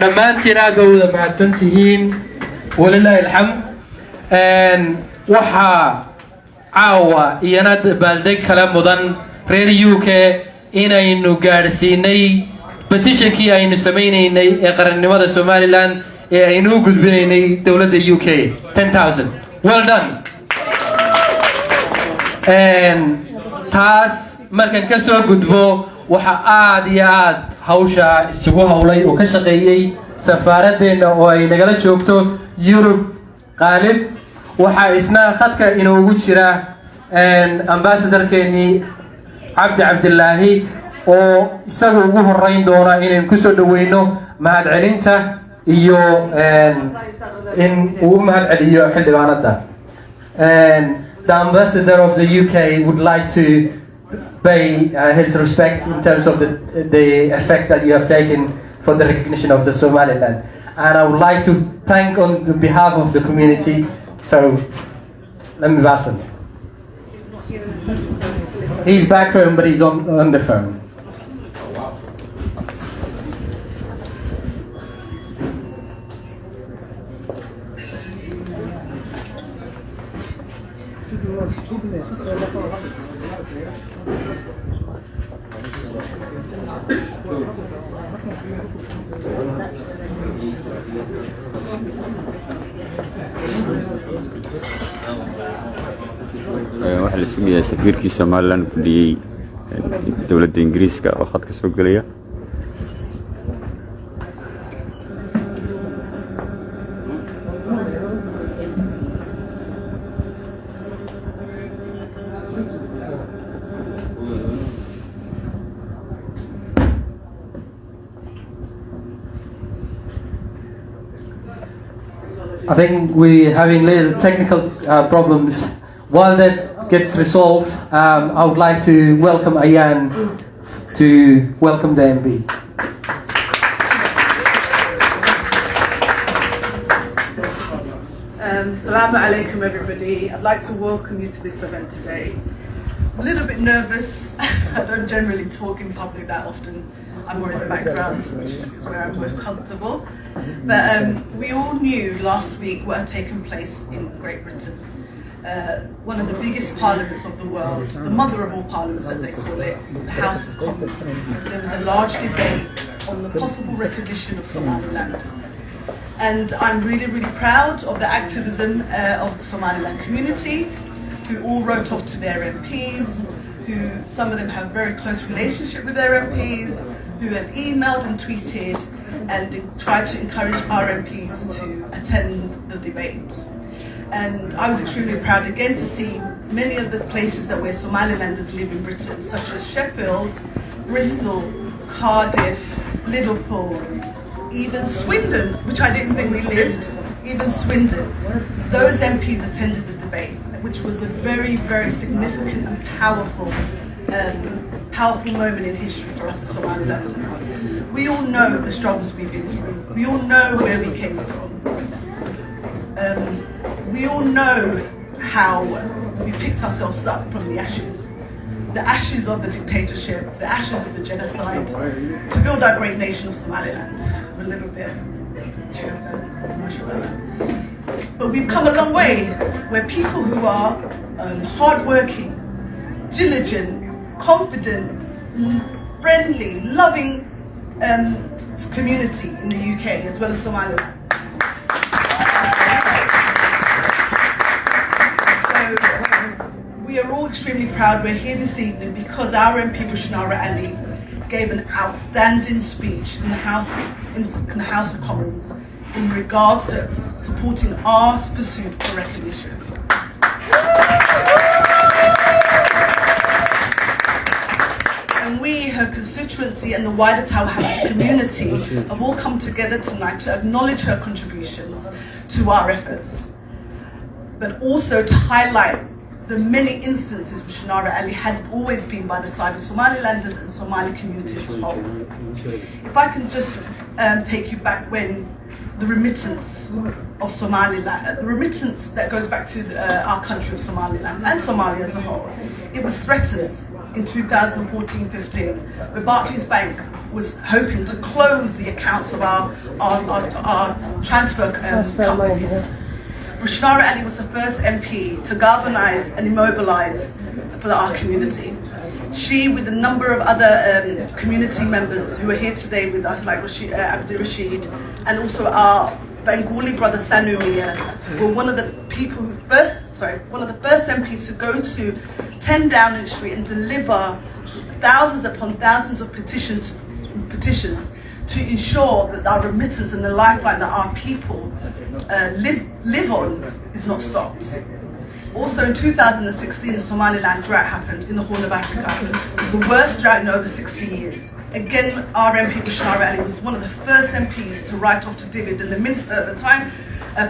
dhammaantiin aad baa wada mahadsantihiin walilaahi alxamd waxaa caawa iyana baaldeg kala mudan reer UK inaynu gaadhsiinay petitionkii aynu samaynaynay ee qarannimada Somaliland ee aynu u gudbinaynay dowladda UK 10,000 well done taas markan ka soo gudbo waxa aad iyo aad hawsha isugu hawlay oo ka shaqeeyay safaaraddeena oo ay nagala joogto Europe qaalib waxa isna khadka inoogu jira ambassadorkeeni Cabdillaahi oo isagu ugu horeyn doona inaan ku soo dhaweyno mahadcelinta iyo in uu mahadceliyo xildhibaanada the ambassador of the UK would like to pay his respect in terms of the effect that you have taken for the recognition of the Somaliland. And I would like to thank on behalf of the community. So, let me pass him. He's back home, but he's on the phone. waxa la sugayaa safiirkii Somaliland fadhiyay dowladda Ingiriiska oo khadka soo galaya I think we're having little technical problems. While that gets resolved, I would like to welcome Ayan to welcome the MB. Assalamu alaikum everybody. I'd like to welcome you to this event today. I'm a little bit nervous. I don't generally talk in public that often. I'm more in the background, which is where I'm most comfortable. But we all knew last week what had taken place in Great Britain. One of the biggest parliaments of the world, the mother of all parliaments as they call it, the House of Commons. There was a large debate on the possible recognition of Somaliland. And I'm really, really proud of the activism of the Somaliland community, who all wrote off to their MPs, who some of them have very close relationship with their MPs, who have emailed and tweeted and tried to encourage our MPs to attend the debate. And I was extremely proud again to see many of the places that where Somalilanders live in Britain, such as Sheffield, Bristol, Cardiff, Liverpool, even Swindon, which I didn't think we lived, even Swindon. Those MPs attended the debate, which was a very, very significant and powerful moment in history for us as Somalilanders. We all know the struggles we've been through. We all know where we came from. We all know how we picked ourselves up from the ashes of the dictatorship, the ashes of the genocide, to build our great nation of Somaliland. A little bit, but we've come a long way, where people who are hardworking, diligent, confident, friendly, loving community in the UK as well as Somaliland. We are all extremely proud we're here this evening because our MP RUSHANARA Ali gave an outstanding speech in the House of Commons in regards to supporting our pursuit for recognition. And we, her constituency and the wider Tower Hamlets community have all come together tonight to acknowledge her contributions to our efforts, but also to highlight the many instances RUSHANARA Ali has always been by the side of Somalilanders and Somali community as a whole. If I can just take you back when the remittance of Somaliland, the remittance that goes back to our country of Somaliland and Somalia as a whole, it was threatened in 2014-15, where Barclays Bank was hoping to close the accounts of our transfer companies. RUSHANARA Ali was the first MP to galvanise and immobilise for our community. She, with a number of other community members who are here today with us, like Abdul Rashid, and also our Bengali brother Sanu Mia, were one of the first MPs to go to 10 Downing Street and deliver thousands upon thousands of petitions to ensure that our remittance and the lifeline that our people live on is not stopped. Also in 2016, the Somaliland drought happened in the Horn of Africa, the worst drought in over 60 years. Again, our MP RUSHANARA Ali was one of the first MPs to write off to David and the minister at the time,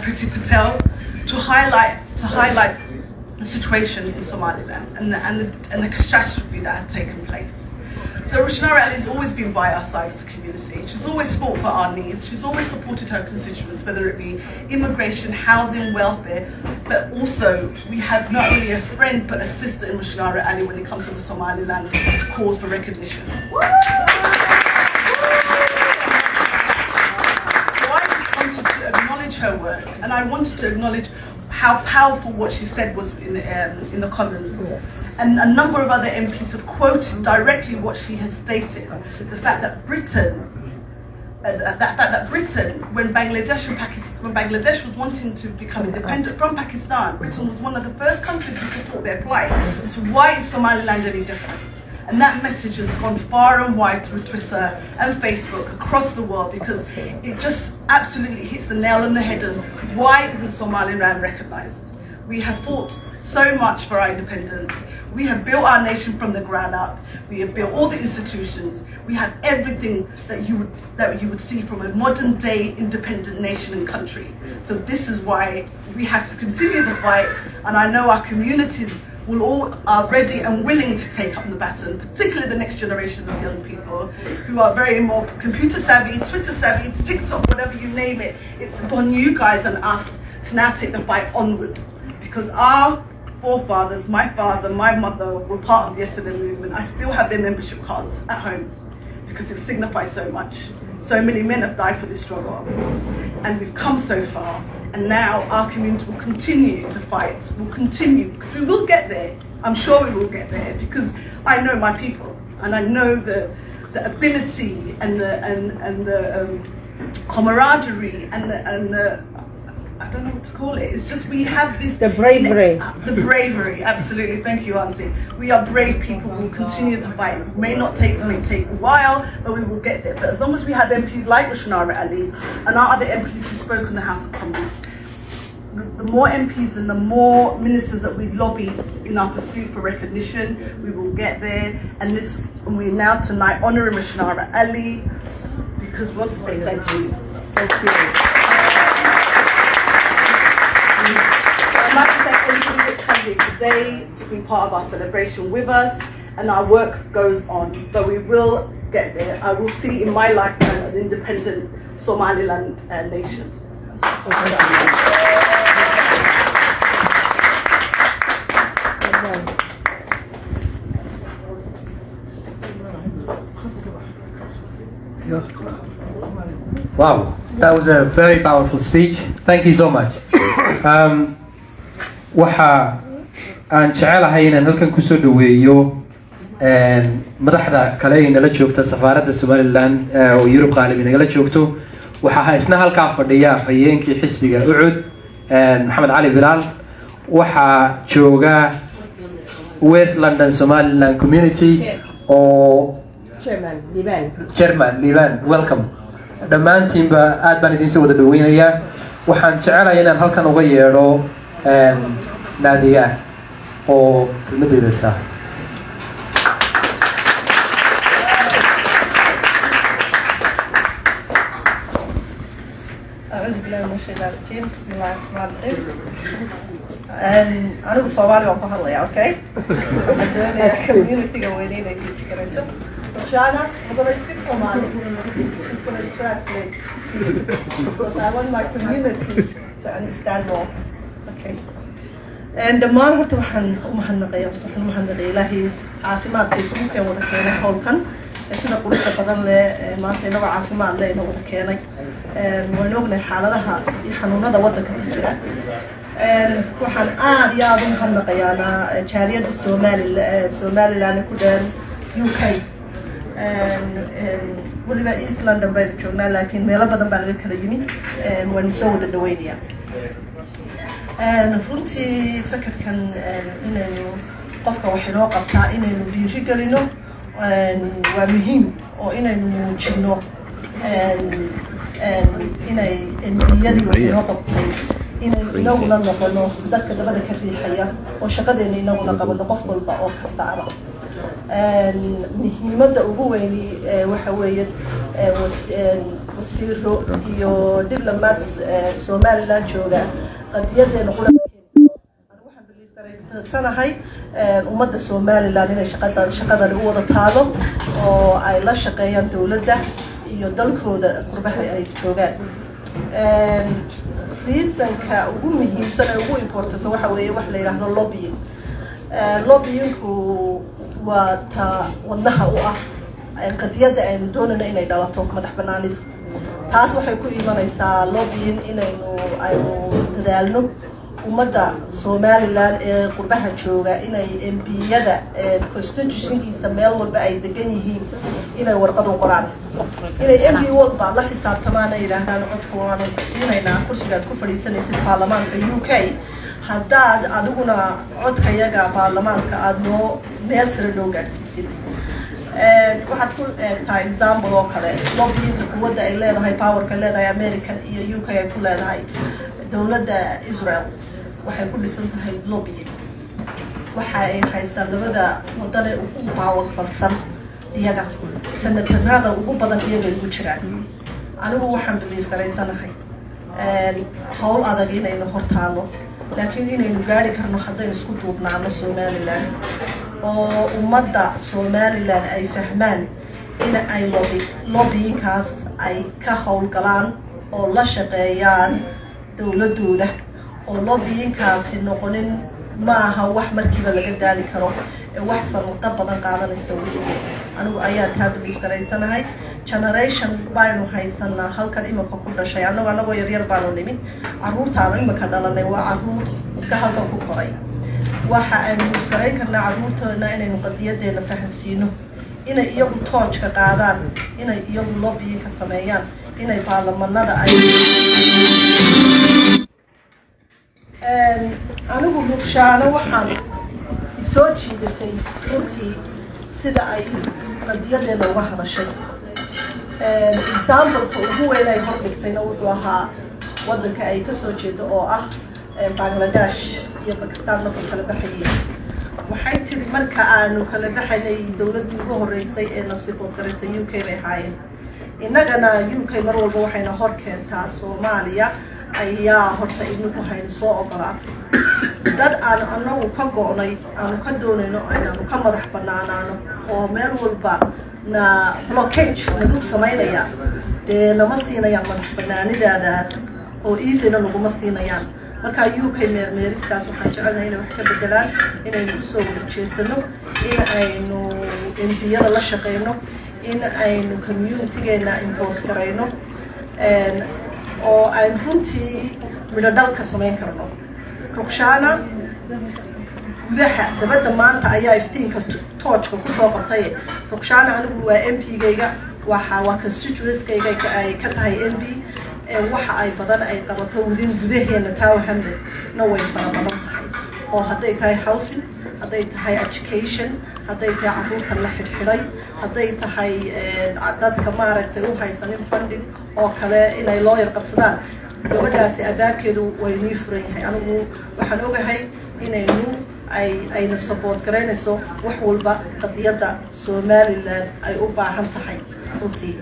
Priti Patel, to highlight the situation in Somaliland and the catastrophe that had taken place. So RUSHANARA Ali has always been by our side as a community. She's always fought for our needs. She's always supported her constituents, whether it be immigration, housing, welfare, but also we have not only a friend but a sister in RUSHANARA Ali when it comes to the Somaliland cause for recognition. So I just wanted to acknowledge her work, and I wanted to acknowledge how powerful what she said was in the Commons. Yes. And a number of other MPs have quoted directly what she has stated. The fact that Britain, when Bangladesh was wanting to become independent from Pakistan, Britain was one of the first countries to support their plight. So why is Somaliland any different? And that message has gone far and wide through Twitter and Facebook across the world, because it just absolutely hits the nail on the head of why isn't Somaliland recognised? We have fought so much for our independence. We have built our nation from the ground up. We have built all the institutions. We have everything that you would see from a modern day independent nation and country. So this is why we have to continue the fight, and I know our communities are ready and willing to take up the baton, particularly the next generation of young people who are very more computer savvy, Twitter savvy, TikTok, whatever you name it. It's upon you guys and us to now take the fight onwards, because our forefathers, my father, my mother, were part of the SLM movement. I still have their membership cards at home because it signifies so much. So many men have died for this struggle, and we've come so far. And now our community will continue to fight. We'll continue, because we will get there. I'm sure we will get there, because I know my people, and I know the ability and the camaraderie and the I don't know what to call it. It's just we have this... The bravery. The bravery, absolutely. Thank you, Auntie. We are brave people. We'll continue the fight. It may take a while, but we will get there. But as long as we have MPs like RUSHANARA Ali and our other MPs who spoke in the House of Commons, the more MPs and the more ministers that we lobby in our pursuit for recognition, we will get there. And we now tonight honouring RUSHANARA Ali, because we want to say thank you. Thank you. I'd like to thank everybody that's come here today to be part of our celebration with us, and our work goes on, but we will get there. I will see in my lifetime an independent Somaliland nation. Wow, that was a very powerful speech. Thank you so much. waxa aan jecelahay inaan halkan kusoo dhaweeyo madaxda kale ee nala joogta safaaradda Somaliland oo Yurub qaalib nagala joogto. waxa isna halkaa fadhiya hayeenkii xisbiga Ucud Maxamed Cali Bilaal. waxa jooga West London Somaliland Community oo Chairman Liban. Welcome. dhammaantiinba aad baan idin soo wada dhaweynayaa. waxaan jecelahay inaan halkan uga yeedho naadiga oo kelmadeeda tahay. أعوذ بالله من الشيطان الرجيم بسم الله الرحمن الرحيم. أنا بصومالي وأقول الله أوكي. أنا community قوانين أكيد كريسة. Shana, I'm going to speak Somali. She's going to translate because I want my community to understand more. Okay. dhammaan horta waxaan u mahadnaqayaa ilaahay caafimaadka isugu keen wada keenay howlkan sida quruxda badan leh maanta inagoo caafimaad leh inoo wada keenay waan ognahay xaaladaha iyo xanuunada waddanka ka jira waxaan aad iyo aad u mahadnaqayaana jaaliyadda Somaliland ku dheer UK waliba East London baynu joognaa laakiin meelo badan baa laga kala yimi waan soo wada dhaweynayaa runtii fakarkan inaynu qofka wax inoo qabtaa inaynu dhiiri gelino waa muhiim oo inaynu muujino inay NGO-yadii wax inoo qabtay inaynu inaguna noqono dadka dabada ka riixaya oo shaqadeena inaguna qabano qof walba oo kastaaba muhiimadda ugu weyni waxa weeye wasiiro iyo diplomats Somaliland jooga qadiyadeena waxaan biliifsanahay ummadda Somaliland inay shaqadan u wada taalo oo ay la shaqeeyaan dawladda iyo dalkooda qurbaha ay joogaan reasonka ugu muhiimsan ee ugu importance waxa weeye wax la yiraahdo lobbying waa ta wadnaha u ah qadiyada aynu doonayno inay dhalato madax banaanida taas waxay ku imanaysaa lobbying aynu dadaalno ummadda Somaliland ee qurbaha jooga inay MP-yada constituency-giisa meel walba ay degan yihiin inay warqad u qoraan inay MP walba la xisaabtamaan ay yiraahdaan codka waan ku siinaynaa kursigaad ku fadhiisanaysid baarlamaanka UK haddaad adiguna codkayaga baarlamaanka aad noo meel sare noo gaadhsiisid waxaad ku eegtaa example oo kale lobbyinka quwadda ay leedahay powerka leedahay American iyo UK ay ku leedahay dawladda Israel waxay ku dhisan tahay lobbying waxa ay haystaan labada waddan ee ugu power farsan iyaga senatarada ugu badan iyaga ugu jiraan anigu waxaan believe garaysanahay hawl adag inaynu hortaalo laakiin inaynu gaari karno haddaynu isku duubnaano Somaliland oo ummadda Somaliland ay fahmaan in ay lobbyingkaas ay ka howlgalaan oo la shaqeeyaan dawladooda oo lobbyingkaasi noqonin maaha wax markiiba laga daali karo wax sanado badan qaadanaysa weligeed anigu ayaan taa believe garaysanahay generation baynu haysanaa halkan imanka ku dhashay anagoo yaryar baanu nimid caruurtaanu imanka dhalanay waa caruur iska halkan ku koray waxa aynu iskarayn karnaa caruurtoodna inaynu qadiyadeena fahansiino inay iyagu toojka qaadaan inay iyagu lobbyingka sameeyaan inay baarlamanada ay anigu rugshaano waxaan soo jiidatay runtii sida ay qadiyadeena uga hadashay example-ka ugu weyn ay hordhigtayna wuxuu ahaa waddanka ay ka soo jeedo oo ah Bangladesh iyo Pakistan markay kala baxayeen waxay tiri marka aanu kala baxaynay dawladdii ugu horeysay ee nasiibad garaysay UK bay ahaayeen innagana UK mar walba waxayna hor keentaa Soomaaliya ayaa horta idinku hayno soo ogolaatay dad aan anagu ka go'nay aanu ka doonayno aynaanu ka madax bannaanaano oo meel walba na blockage lagu samaynaya dee nama siinayaan madax bannaanidaadaas oo easy-na naguma siinayaan marka UK meeriskaas waxaan jecelnahay inay wax ka bedelaan inaynu kusoo wada jeesano in aynu MP-yada la shaqeyno in aynu community-geena enforce garayno oo aan runtii midho dalka samayn karno rugshaana gudaha dabadda maanta ayaa iftiinka toojka kusoo qortay rugshaana anigu waa MP-gayga waa constituency-gayga ay ka tahay MP waxa ay badan ay qabato gudaheena taa hamdan na way fara badan tahay oo hadday tahay housing hadday tahay education hadday tahay caruurta la xidhxidhay hadday tahay dadka maaragtay u haysanin funding oo kale inay lawyer qabsadaan gabadhaasi abaabkeedu way nii furan yahay anigu waxaan ogahay inaynu ayna support garaynayso wax walba qadiyadda Somaliland ay u baahan tahay runtii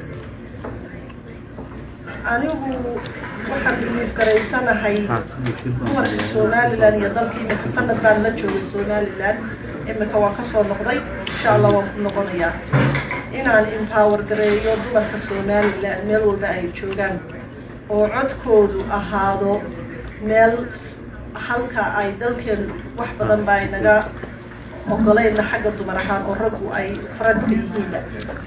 anigu waxaan believe garaysanahay dumarka Somaliland iyo dalkii imika sanad baan la joogay Somaliland imika waan ka soo noqday insha Allah waan ku noqonayaa inaan empower gareeyo dumarka Somaliland meel walba ay joogaan oo codkoodu ahaado meel halka ay dalkeenu wax badan baa inaga ogolayna xagga dumar ahaan oo raggu ay faradka yihiin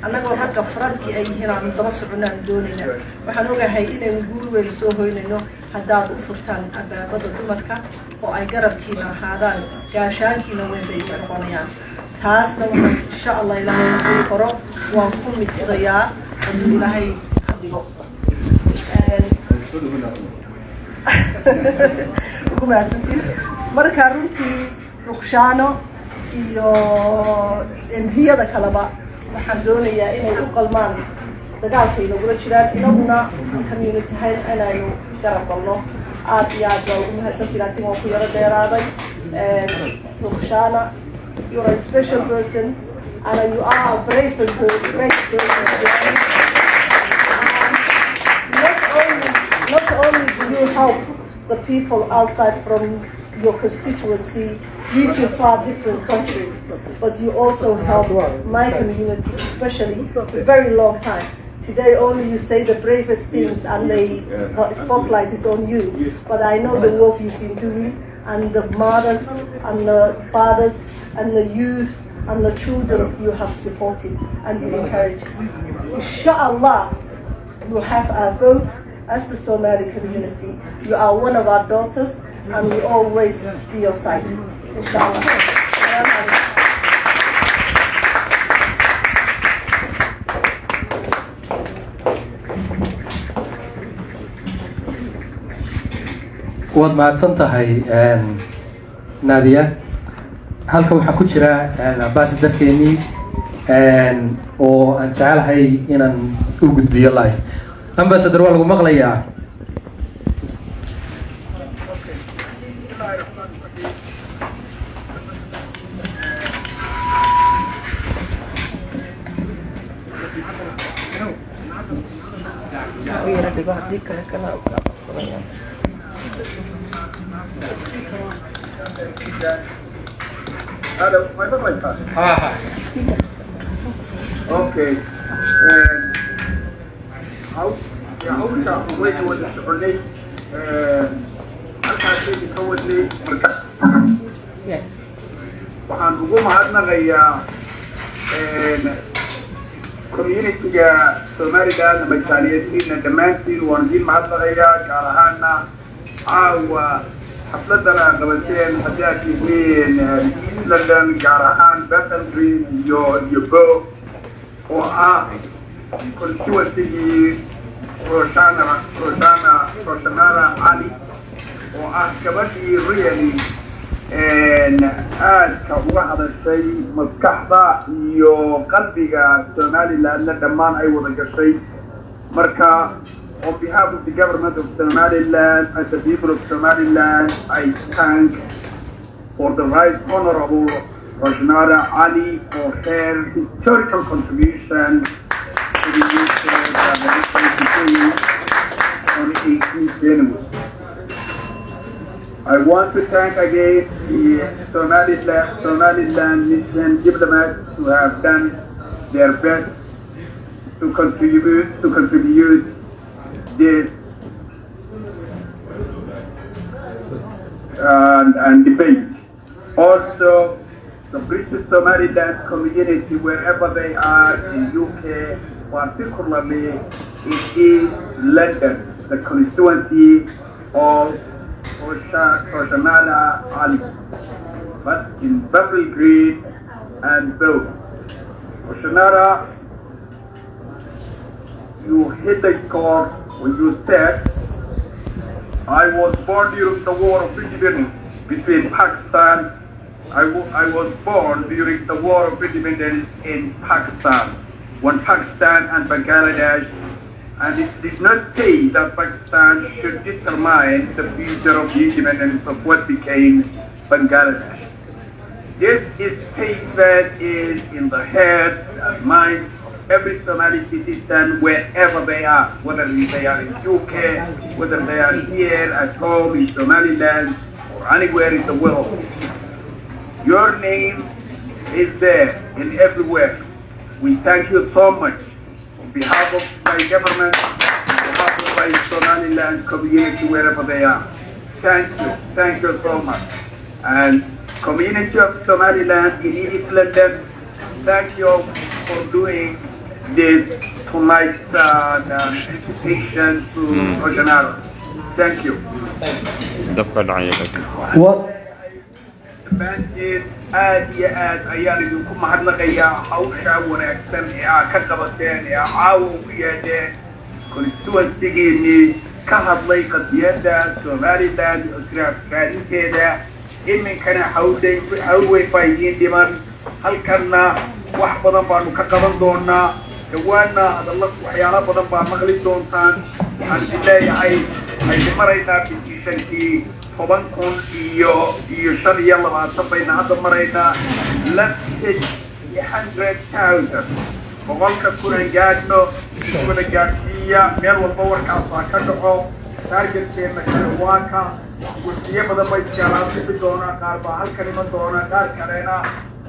annagoo ragga faradkii ay yihiin aan daba soconaan doonayna waxaan ogahay inaynu guul weyn soo hoynayno haddaad u furtaan albaabada dumarka oo ay garabkiina ahaadaan gaashaankiina weyn bay noqonayaan taasna waxaan insha allah ilaahay uu qoro waan ku mitidayaa hadduu ilaahay ka dhigo ugu mahadsantiin marka runtii ruqshaano iyo embiyada kaleba waxaan doonayaa inay u qalmaan dagaalka inagula jiraan inaguna community ahayn inaynu garab galno aad iyo aad baa ugu mahadsantiin laakiin waan ku yaro dheeraaday ruqshaana you're a special person and you are a brave person not only do you help the people outside from your constituency reaching far different countries, but you also help my community, especially a very long time. Today only you say the bravest things and the spotlight is on you, but I know the work you've been doing and the mothers and the fathers and the youth and the children you have supported and you encouraged. Inshallah, you have our votes as the Somali community. You are one of our daughters and we always be your side. Inshallah. waad mahadsan tahay Nadia halka waxaa ku jira ambassadorkeennii oo aan jecelahay inaan u gudbiyo live ambassador waa lagu maqlayaa Hello, my phone is okay. How wait was the ornate yes. waxaan ugu mahadnaqayaa community-ga Somaliland ama jaaliyadiina dhammaantiin waan idin mahadnaqayaa gaar ahaana caawa xafladan aan qabateen haddii aad tihiin East London gaar ahaan Bethnal Green iyo Bow oo ah constituency-gii RUSHANARA Ali oo ah gabadhii really aadka uga hadashay maskaxda iyo qalbiga Somaliland dhammaan ay wada gashay marka on behalf of the government of Somaliland and the people of Somaliland I thank for the right honorable RUSHANARA Ali for her historical contribution to the UK on 18th January. I want to thank again the Somaliland mission Xildhibanad who have done their best to contribute this and debate. Also, the British Somaliland community, wherever they are in UK, particularly in East London, the constituency of RUSHANARA Ali, but in Bethnal Green and Bow. RUSHANARA, you hit the score when you said, I was born during the war of independence between Pakistan. I was born during the war of independence in Pakistan, when Pakistan and Bangladesh, and it did not say that Pakistan should determine the future of the independence of what became Bangladesh. This statement is in the head and mind of every Somali citizen wherever they are, whether they are in UK, whether they are here at home in Somaliland, or anywhere in the world. Your name is there in everywhere. We thank you so much on behalf of my government, on behalf of my Somaliland community, wherever they are. Thank you so much. And community of Somaliland in East London, thank you for doing this tonight's invitation to RUSHANARA. Thank you. dabka dhacaya What? Bandit aad iyo aad ayaan idinku mahadnaqayaa hawsha wanaagsan ee aad ka qabateen ee caawa ugu yeedheen constituency-giinnii ka hadlay qadiyadda Somaliland raadinteeda iminkana hawl way faa'iidiin dhiman halkanna wax badan baanu ka qaban doonaa dhawaanna waxyaalo badan baa maqli doontaan waxaan idin leeyahay aynu maraynaa petitionkii 10,000 bayna hadda maraynaa let's hit 100,000 boqolka kunan gaadhno iswada gaadhsiiya meel walba warkaasbaa ka dhaco taargetkeenna kale waa ka wasiye badan bay iskaalaasibi doonaa qaar baa halkan iman doonaa qaar kalena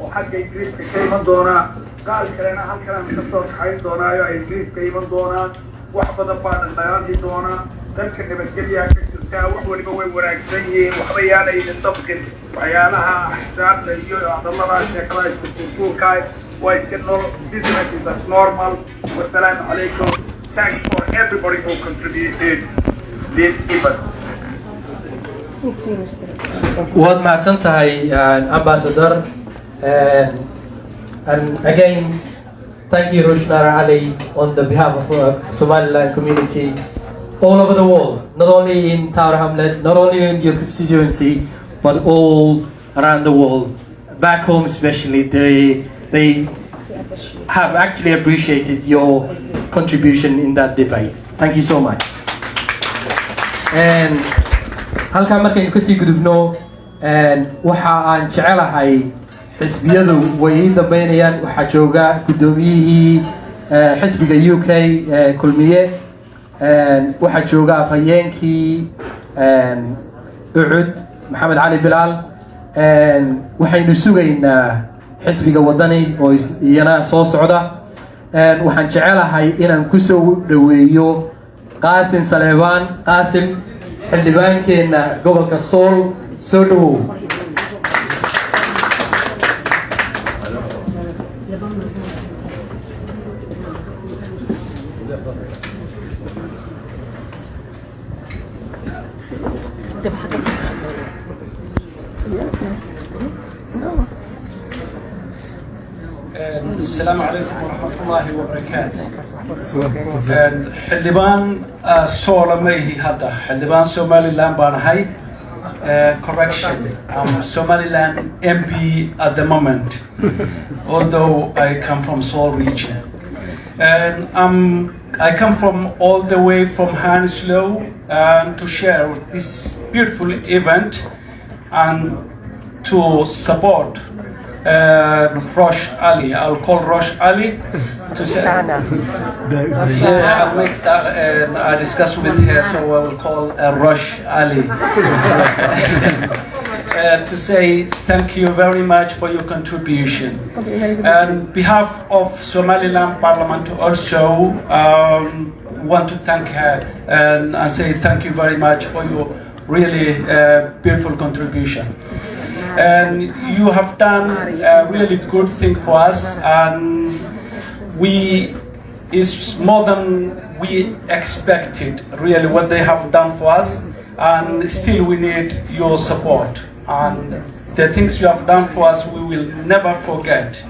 oo xagga ingiriiska ka iman doonaa qaar kalena halkanaan ka soo kaxayn doonaayo ay ingiriiska iman doonaan wax badan baa dhaqdhaqaaqi doonaa dadka nabadgelyaa ka jirtaa wax waliba way wanaagsan yihiin waxba yaana idin dabqin waxyaalaha axsaabta iyo hadallada sheekada iskuulka waa iska business is as normal. Wassalaamu calaykum. Thanks for everybody who contributed this event. Waad mahadsan tahay ambassador, and again thank you RUSHANARA Ali on the behalf of Somaliland community all over the world, not only in Tower Hamlet, not only in your constituency, but all around the world. Back home especially, they have actually appreciated your contribution in that debate. Thank you so much. And halkaan markaynu kasii gudubno, waxa aan jecelahay xisbiyadu way ii dambeynayaan. Waxaa jooga gudoomiyihii xisbiga UK kulmiye, waxaa jooga afhayeenkii ucud maxamed cali bilaal. Waxaynu sugaynaa xisbiga wadani oo iyana soo socda. Waxaan jecelahay inaan ku soo dhaweeyo qaasim saleebaan. qaasim, xildhibaankeenna gobolka sool, soo dhawow. السلام عليكم ورحمة الله وبركاته. حلبان سولميه هذا حلبان Somaliland بانهاي. Correction, I'm Somaliland MP at the moment, although I come from Seoul region. And I come from all the way from Hounslow to share this beautiful event and to support Rush Ali. I'll call Rush Ali to say. I'll make that. I discuss with her, so I will call Rush Ali to say thank you very much for your contribution. On behalf of Somaliland Parliament, also want to thank her and say thank you very much for your really beautiful contribution. And you have done a really good thing for us, and it's more than we expected, really, what they have done for us, and still we need your support. And the things you have done for us, we will never forget,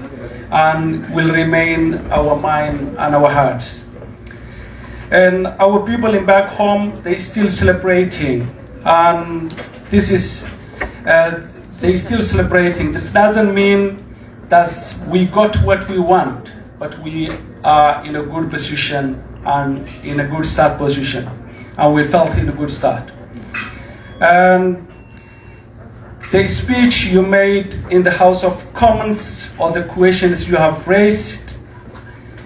and will remain our mind and our hearts. And our people in back home, they still celebrating, and this is they still celebrating. This doesn't mean that we got what we want, but we are in a good position and in a good start position, and we felt in a good start. And the speech you made in the House of Commons, or the questions you have raised,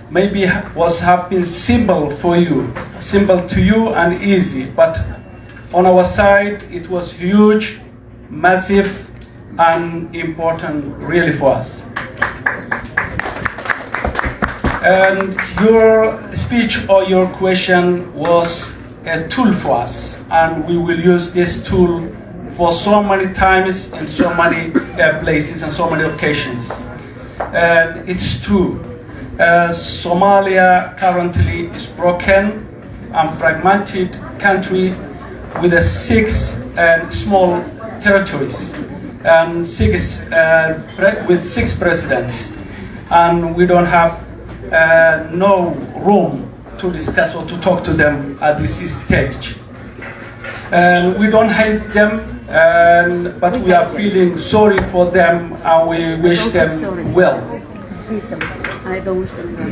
maybe have been simple for you, simple to you and easy, but on our side it was huge, massive, and important really for us. And your speech or your question was a tool for us, and we will use this tool for so many times and so many places and so many occasions. And it's true. Somalia currently is broken and fragmented country with 6 small territories and with 6 presidents, and we don't have no room to discuss or to talk to them at this stage. And we don't hate them, but we are feeling sorry for them and we wish them well. I don't wish them well.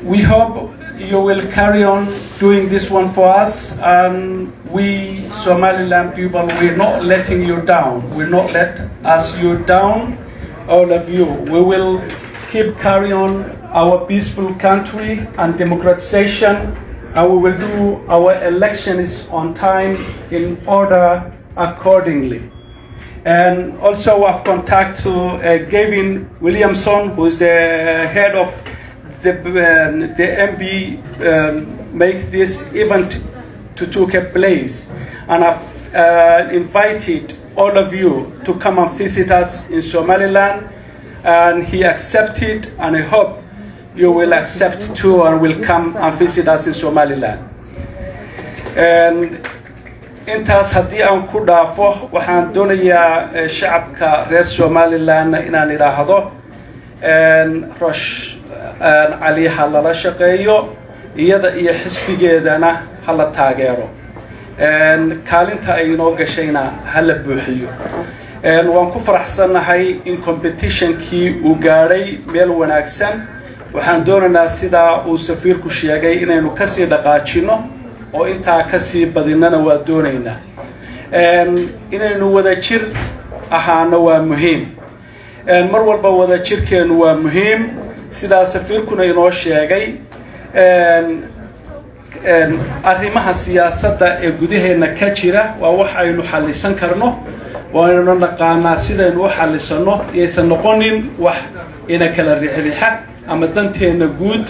We hope you will carry on doing this one for us, and we Somaliland people, we're not letting you down. We're not let us you down, all of you. We will keep carrying on our peaceful country and democratization, and we will do our elections on time in order accordingly. And also I've contacted Gavin Williamson, who is the head of the MB make this event to take place, and I've invited all of you to come and visit us in Somaliland, and he accepted, and I hope you will accept too and will come and visit us in Somaliland. And intaas haddii aan ku dhaafo, waxaan doonayaa shacabka reer Somaliland inaan idhaahdo علي حلا شقيو iyada iyo xisbigeedana hala taageero kaalinta ay inoo gashayna hala buuxiyo waan ku faraxsanahay in competition-kii uu gaaray meel wanaagsan. waxaan doonaynaa sida uu safiirku sheegay inaynu ka sii dhaqaajino oo intaa ka sii badinana waa doonaynaa inaynu wada jir ahaano waa muhiim mar walba wada jirkeenu waa muhiim sida safiirkuna inoo sheegay arrimaha siyaasadda ee gudaheena ka jira waa wax aynu xallisan karno waana naqaanaa sidaynu u xallisano iyaysan noqonin wax ina kala riixriixa ama danteena guud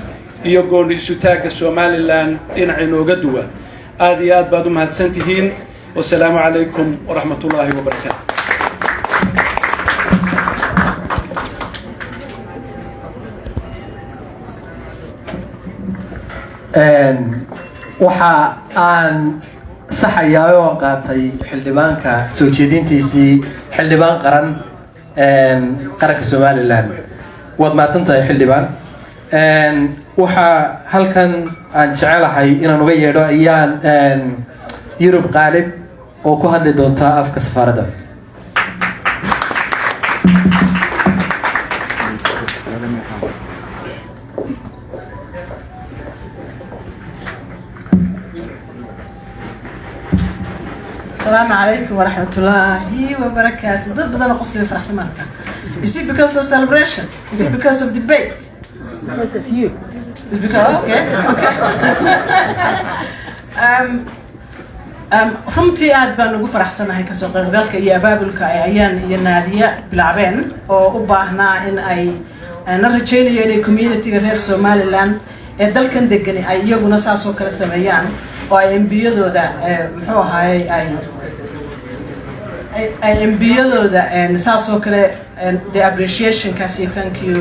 iyo gooni isu taagga Somaliland dhinaca inooga duwan. aad iyo aad baad u mahadsantihiin. wassalaamu calaykum waraxmatullaahi wabarakaatu. waxa aan saxayaa oo qaatay xildhibaanka soo jeedintiisii xildhibaan qaranka Somaliland. waad mahadsantahay xildhibaan. waxa halkan aan jecelahay inaan uga yeedho ayaan Yurub Qaalib oo ku hadli doonta afka safaaradda. السلام عليكم ورحمة الله وبركاته. ضد بدنا قصة فرح سمعتها. Is it because of celebration? Is it because of debate? Because of you. It's because okay. runtii aad baan ugu faraxsanahay ka soo qaybgalka iyo abaabulka ay ayaan iyo naadiya bilaabeen oo u baahnaa in ay na rajaynayo inay community-ga reer Somaliland ee dalkan degan ay iyaguna saas oo kala sameeyaan oo ay MB-yadooda muxuu ahaayay ay MB-yadooda saas oo kale the appreciation kaas iyo thank you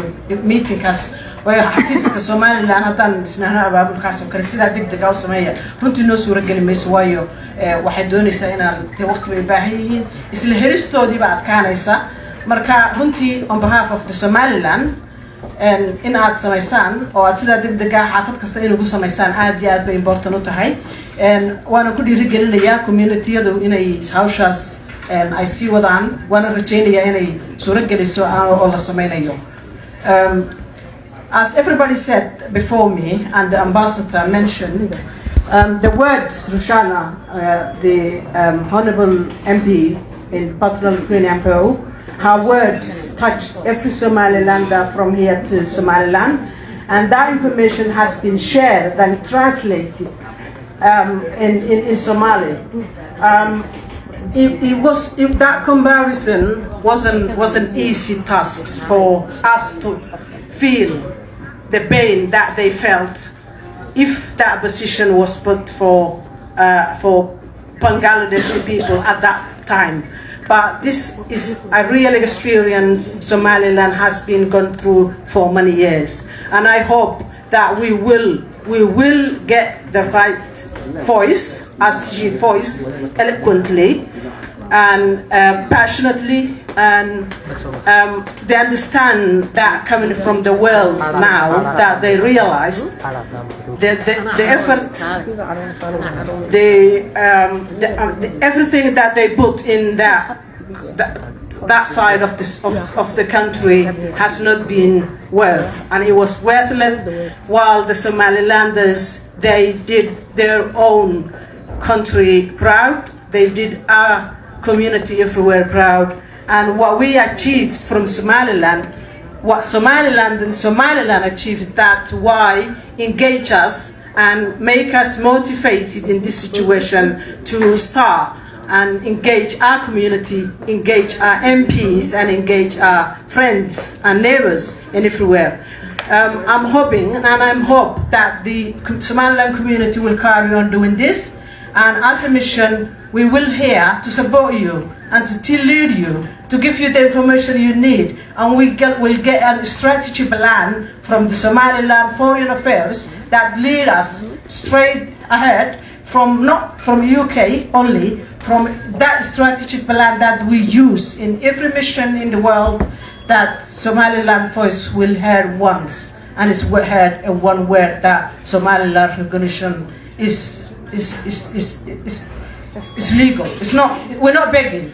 meeting kaas way xafiiska Somaliland haddaan isnaana abaabulkaas oo kale sida degdeg ah sameeya runtii noo suura gali mayso waayo waxay doonaysaa inaan waqti bay baahan yihiin isla helistoodii baa adkaanaysa marka runtii on behalf of the Somaliland in aad samaysaan oo aad sida degdeg ah xaafad kasta in ugu samaysaan aad iyo aad bay important u tahay waana ku dhiirigelinayaa community-yadu inay hawshaas ay sii wadaan waana rajaynayaa inay suura geliso oo la sameynayo. As everybody said before me and the ambassador mentioned, the words Rushana, the Honourable MP in Patronal Green Ampo, her words touched every Somalilander from here to Somaliland, and that information has been shared and translated in Somali. That comparison wasn't easy task for us to feel the pain that they felt if that position was put for Bangladeshi people at that time. But this is a real experience Somaliland has been gone through for many years, and I hope that we will get the right voice, as she voiced eloquently and passionately, and they understand that coming from the world now, that they realize the effort, everything that they put in that side of the country has not been worth, and it was worthless, while the Somalilanders, they did their own country proud, they did our community everywhere proud, and what we achieved from Somaliland, what Somaliland and Somaliland achieved, that's why engage us and make us motivated in this situation to start and engage our community, engage our MPs, and engage our friends and neighbors and everywhere. I'm hoping, and I'm hope that the Somaliland community will carry on doing this, and as a mission, we will here to support you and to lead you, to give you the information you need, and we'll get a strategy plan from the Somaliland Foreign Affairs that lead us straight ahead, not from UK only, from that strategic plan that we use in every mission in the world, that Somaliland voice will hear once, and it's heard in one word, that Somaliland recognition is legal. It's not. We're not begging.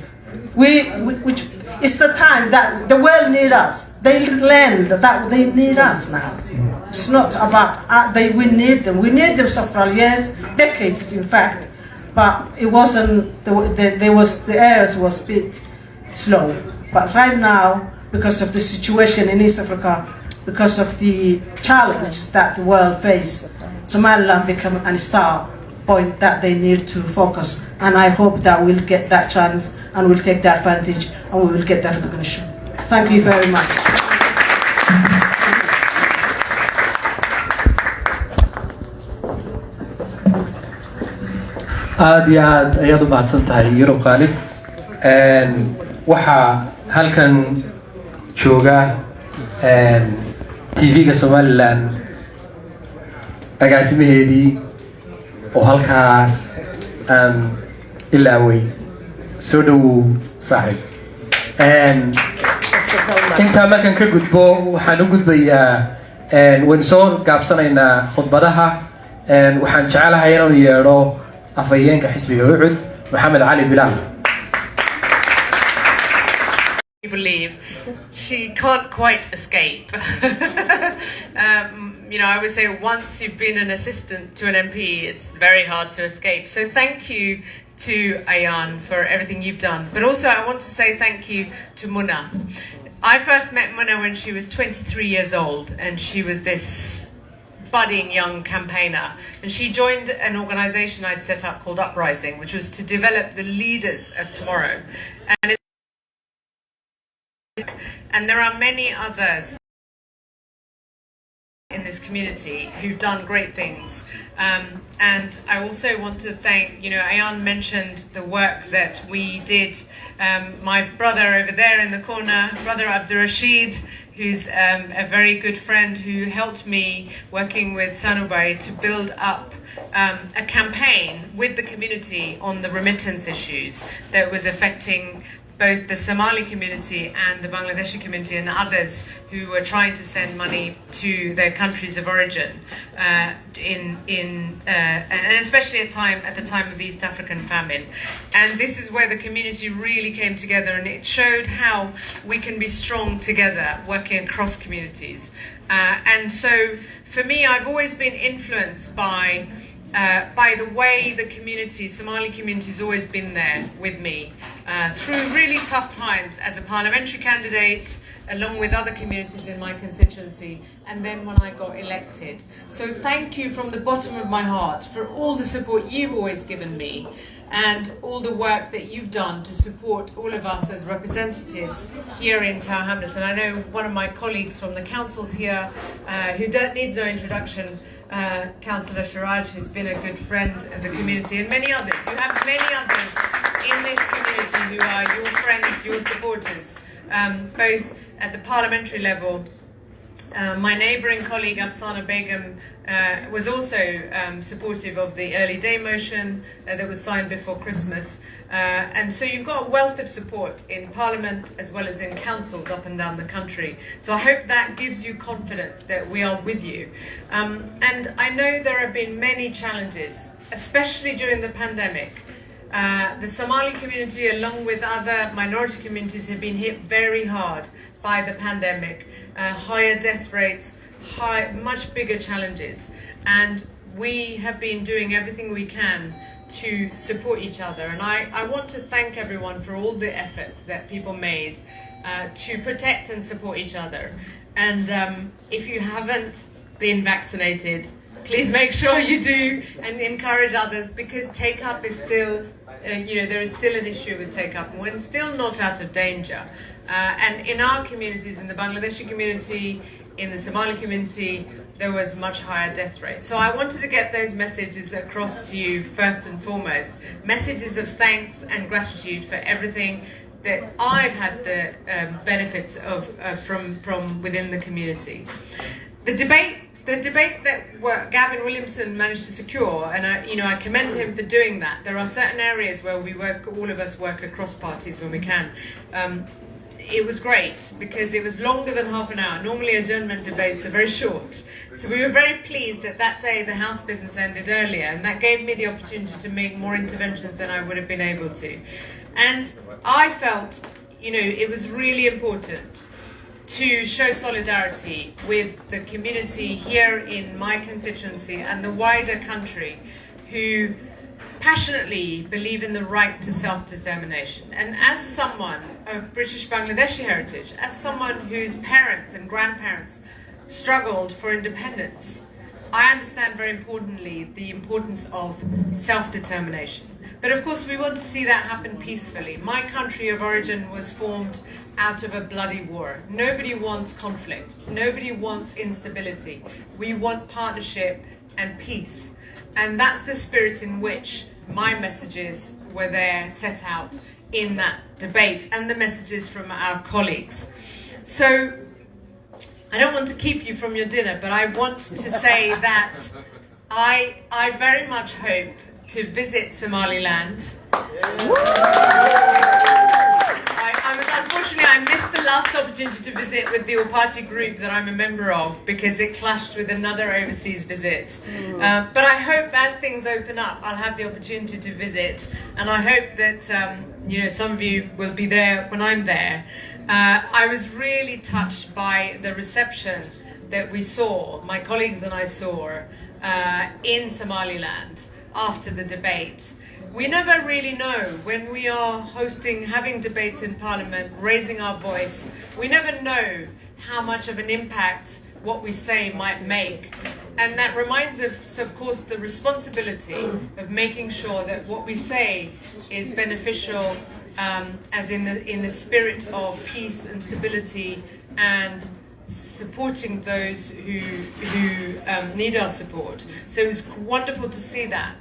It's the time that the world needs us. They learned that they need us now. It's not about we need them. We need them several years, decades, in fact. But it wasn't. The airs was a bit slow. But right now, because of the situation in East Africa, because of the challenge that the world faces, Somaliland become a star point that they need to focus, and I hope that we'll get that chance and we'll take that advantage and we will get that recognition. Thank you very much. aad iyo aad ayaad u mahadsan tahay Yurub Khaalid. Waxaa halkan jooga TV-ga Somaliland agaasimaheedii oo halkaas ilaaway. Soo dhow saaxiib. Intaa markan ka gudbo, waxaan u gudbayaa waan soo gaabsanaynaa khudbadaha. Waxaan jecelahay inaan yeedho afhayeenka xisbiga Ucud, Maxamed Cali Bilaal. Believe she can't quite escape. I would say once you've been an assistant to an MP, it's very hard to escape. So thank you to Ayan for everything you've done. But also I want to say thank you to Muna. I first met Muna when she was 23 years old, and she was this budding young campaigner, and she joined an organization I'd set up called Uprising, which was to develop the leaders of tomorrow. And there are many others in this community who've done great things. And I also want to thank, Ayan mentioned the work that we did. My brother over there in the corner, brother Abdurrashid, who's a very good friend who helped me working with Sanubai to build up a campaign with the community on the remittance issues that was affecting both the Somali community and the Bangladeshi community and others who were trying to send money to their countries of origin, and especially at the time of the East African famine. And this is where the community really came together, and it showed how we can be strong together, working across communities. And so, for me, I've always been influenced by the way the community, Somali community, has always been there with me through really tough times as a parliamentary candidate, along with other communities in my constituency, and then when I got elected. So thank you from the bottom of my heart for all the support you've always given me and all the work that you've done to support all of us as representatives here in Tower Hamlets. And I know one of my colleagues from the councils here, who needs no introduction, Councillor Sharaj, who's been a good friend of the community, and many others. You have many others in this community who are your friends, your supporters, both at the parliamentary level. My neighbouring colleague Afsana Begum was also supportive of the early day motion that was signed before Christmas. And so you've got a wealth of support in Parliament as well as in councils up and down the country. So I hope that gives you confidence that we are with you. And I know there have been many challenges, especially during the pandemic. The Somali community, along with other minority communities, have been hit very hard by the pandemic. Higher death rates, much bigger challenges. And we have been doing everything we can to support each other. And I want to thank everyone for all the efforts that people made to protect and support each other. And if you haven't been vaccinated, please make sure you do and encourage others, because take-up is still, there is still an issue with take-up. We're still not out of danger. And in our communities, in the Bangladeshi community, in the Somali community, there was much higher death rate. So I wanted to get those messages across to you first and foremost. Messages of thanks and gratitude for everything that I've had the benefits of from within the community. The debate that Gavin Williamson managed to secure, and I commend him for doing that. There are certain areas where all of us work across parties when we can. It was great because it was longer than half an hour. Normally adjournment debates are very short. So we were very pleased that that day the House business ended earlier, and that gave me the opportunity to make more interventions than I would have been able to. And I felt, it was really important to show solidarity with the community here in my constituency and the wider country who passionately believe in the right to self-determination. And as someone of British Bangladeshi heritage, as someone whose parents and grandparents struggled for independence, I understand very importantly the importance of self-determination. But of course we want to see that happen peacefully. My country of origin was formed out of a bloody war. Nobody wants conflict. Nobody wants instability. We want partnership and peace. And that's the spirit in which my messages were there set out in that debate, and the messages from our colleagues. So I don't want to keep you from your dinner, but I want to say that I very much hope to visit Somaliland. Unfortunately, I missed the last opportunity to visit with the All-Party group that I'm a member of because it clashed with another overseas visit. But I hope as things open up, I'll have the opportunity to visit, and I hope that some of you will be there when I'm there. I was really touched by the reception that we saw, my colleagues and I saw, in Somaliland after the debate. We never really know when we are having debates in Parliament, raising our voice. We never know how much of an impact what we say might make. And that reminds us, of course, the responsibility of making sure that what we say is beneficial, as in the spirit of peace and stability, and supporting those who need our support. So it was wonderful to see that.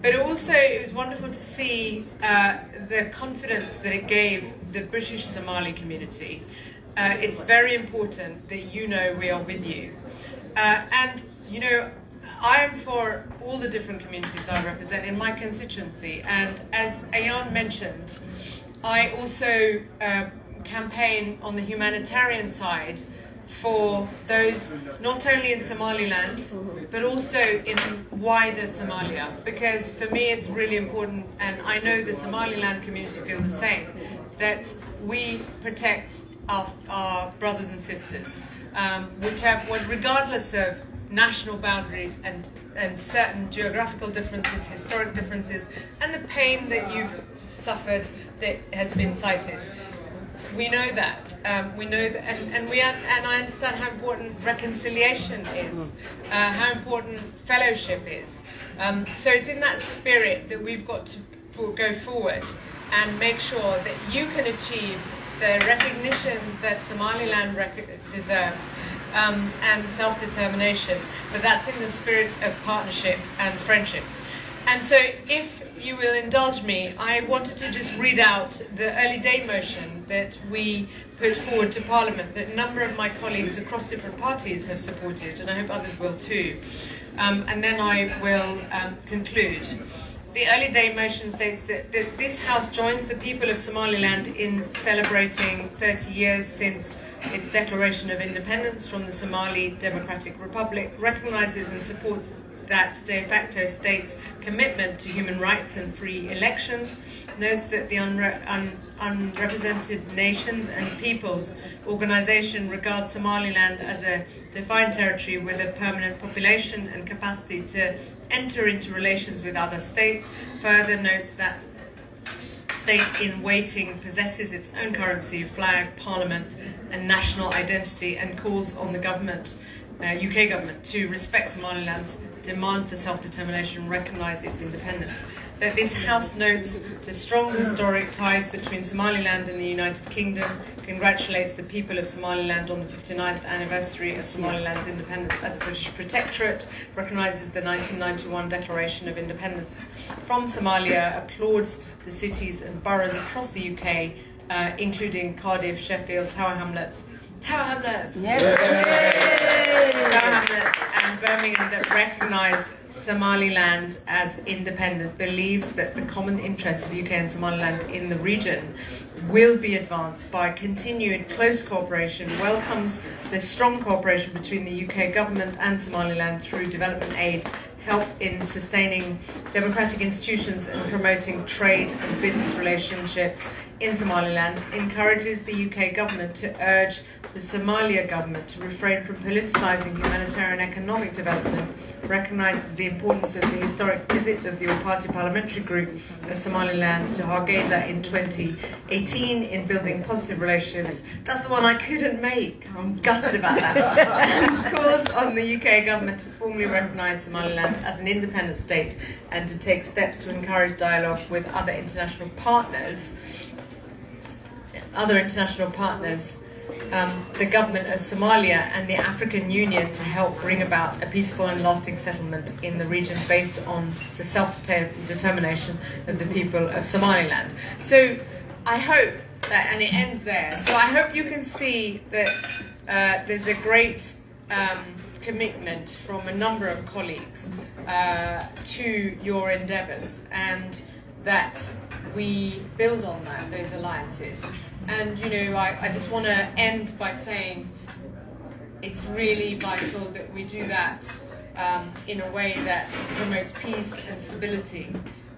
But also, it was wonderful to see the confidence that it gave the British Somali community. It's very important that we are with you. And, I am for all the different communities I represent in my constituency. And as Ayan mentioned, I also campaign on the humanitarian side for those not only in Somaliland, but also in wider Somalia. Because for me it's really important, and I know the Somaliland community feel the same, that we protect our brothers and sisters, regardless of national boundaries and certain geographical differences, historic differences, and the pain that you've suffered that has been cited. we know that. We know that, and I understand how important reconciliation is, how important fellowship is. So it's in that spirit that we've got to go forward and make sure that you can achieve the recognition that Somaliland deserves and self-determination, but that's in the spirit of partnership and friendship. And so if you will indulge me, I wanted to just read out the early day motion that we put forward to Parliament that a number of my colleagues across different parties have supported, and I hope others will too. And then I will conclude. The early day motion states that this House joins the people of Somaliland in celebrating 30 years since its declaration of independence from the Somali Democratic Republic, recognises and supports that de facto state's commitment to human rights and free elections, notes that the Unrepresented Nations and Peoples Organization regards Somaliland as a defined territory with a permanent population and capacity to enter into relations with other states, further notes that state in waiting possesses its own currency, flag, parliament and national identity, and calls on the government, UK government, to respect Somaliland's demand for self-determination and recognise its independence. That this House notes the strong historic ties between Somaliland and the United Kingdom, congratulates the people of Somaliland on the 59th anniversary of Somaliland's independence as a British protectorate, recognises the 1991 Declaration of Independence from Somalia, applauds the cities and boroughs across the UK, including Cardiff, Sheffield, Tower Hamlets, yes. Tower Hamlets and Birmingham, that recognise Somaliland as independent, believes that the common interests of the UK and Somaliland in the region will be advanced by continued close cooperation, welcomes the strong cooperation between the UK government and Somaliland through development aid, help in sustaining democratic institutions and promoting trade and business relationships in Somaliland, encourages the UK government to urge the Somalia government to refrain from politicising humanitarian and economic development, recognises the importance of the historic visit of the All-Party Parliamentary Group of Somaliland to Hargeisa in 2018 in building positive relationships. That's the one I couldn't make. I'm gutted about that. And calls on the UK government to formally recognise Somaliland as an independent state and to take steps to encourage dialogue with other international partners, the government of Somalia and the African Union, to help bring about a peaceful and lasting settlement in the region based on the self-determination of the people of Somaliland. So I hope that, and it ends there, so I hope you can see that there's a great commitment from a number of colleagues to your endeavours, and that we build on those alliances. And I just want to end by saying it's really vital that we do that in a way that promotes peace and stability,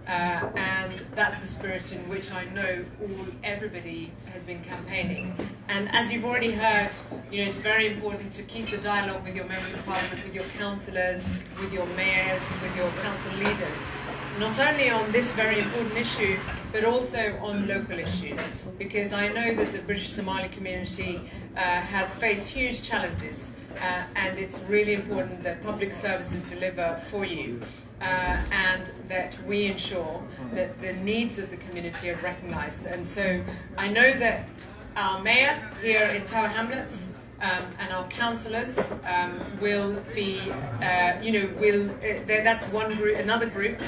and that's the spirit in which I know everybody has been campaigning. And as you've already heard, it's very important to keep the dialogue with your members of parliament, with your councillors, with your mayors, with your council leaders, not only on this very important issue, but also on local issues, because I know that the British Somali community has faced huge challenges, and it's really important that public services deliver for you, and that we ensure that the needs of the community are recognised. And so I know that our mayor here in Tower Hamlets and our councillors will be, that's one group. Another group,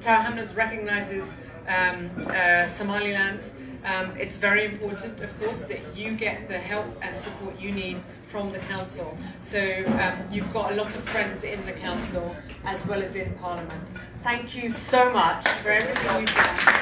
Tower Hamlets recognises Somaliland. It's very important, of course, that you get the help and support you need from the council. So you've got a lot of friends in the council as well as in Parliament. Thank you so much for everything you've done.